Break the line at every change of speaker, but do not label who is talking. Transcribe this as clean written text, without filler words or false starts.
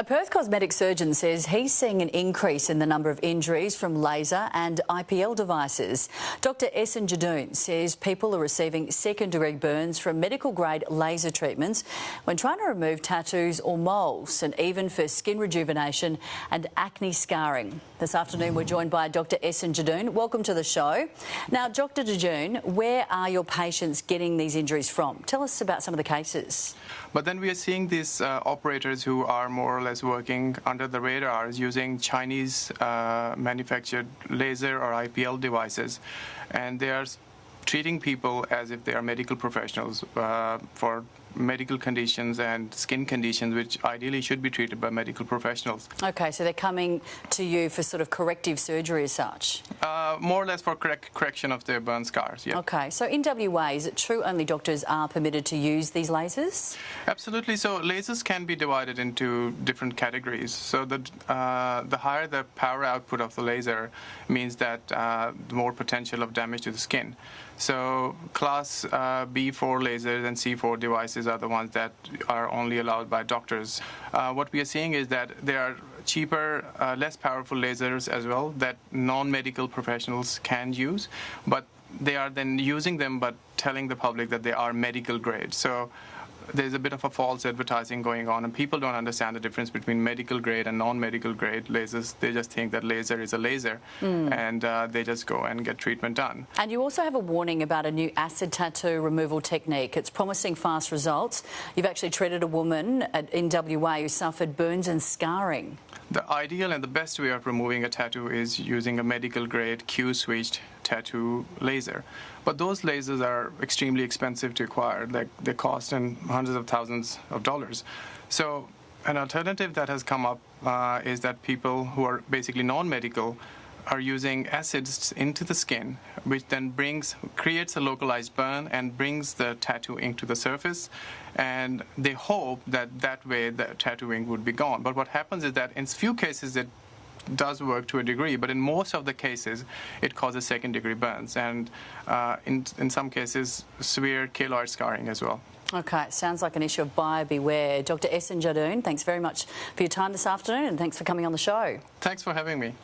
A Perth cosmetic surgeon says he's seeing an increase in the number of injuries from laser and IPL devices. Dr Ehsan Jadoon says people are receiving second-degree burns from medical-grade laser treatments when trying to remove tattoos or moles, and even for skin rejuvenation and acne scarring. This afternoon we're joined by Dr Ehsan Jadoon. Welcome to the show. Now, Dr Jadoon, where are your patients getting these injuries from? Tell us about some of the cases.
But then we are seeing these operators who are more or less working under the radars using Chinese manufactured laser or IPL devices, and they are treating people as if they are medical professionals for medical conditions and skin conditions which ideally should be treated by medical professionals.
Okay, so they're coming to you for sort of corrective surgery as such?
More or less for correction of their burn scars, yeah.
Okay, so in WA, is it true only doctors are permitted to use these lasers?
Absolutely. So lasers can be divided into different categories. So the higher the power output of the laser means that the more potential of damage to the skin. So class B4 lasers and C4 devices are the ones that are only allowed by doctors. What we are seeing is that there are cheaper, less powerful lasers as well that non-medical professionals can use, but they are then using them but telling the public that they are medical grade. So there's a bit of a false advertising going on, and people don't understand the difference between medical grade and non-medical grade lasers. They just think that laser is a laser, and they just go and get treatment done.
And you also have a warning about a new acid tattoo removal technique. It's promising fast results. You've actually treated a woman in WA who suffered burns and scarring.
The ideal and the best way of removing a tattoo is using a medical grade Q-switched tattoo laser. But those lasers are extremely expensive to acquire. They cost in hundreds of thousands of dollars. So an alternative that has come up is that people who are basically non-medical are using acids into the skin, which then creates a localized burn and brings the tattoo ink to the surface, and they hope that that way the tattoo ink would be gone. But what happens is that in few cases it does work to a degree, but in most of the cases it causes second-degree burns, and in some cases severe keloid scarring as well.
Okay, sounds like an issue of buyer beware. Dr Ehsan Jadoon, thanks very much for your time this afternoon, and thanks for coming on the show.
Thanks for having me.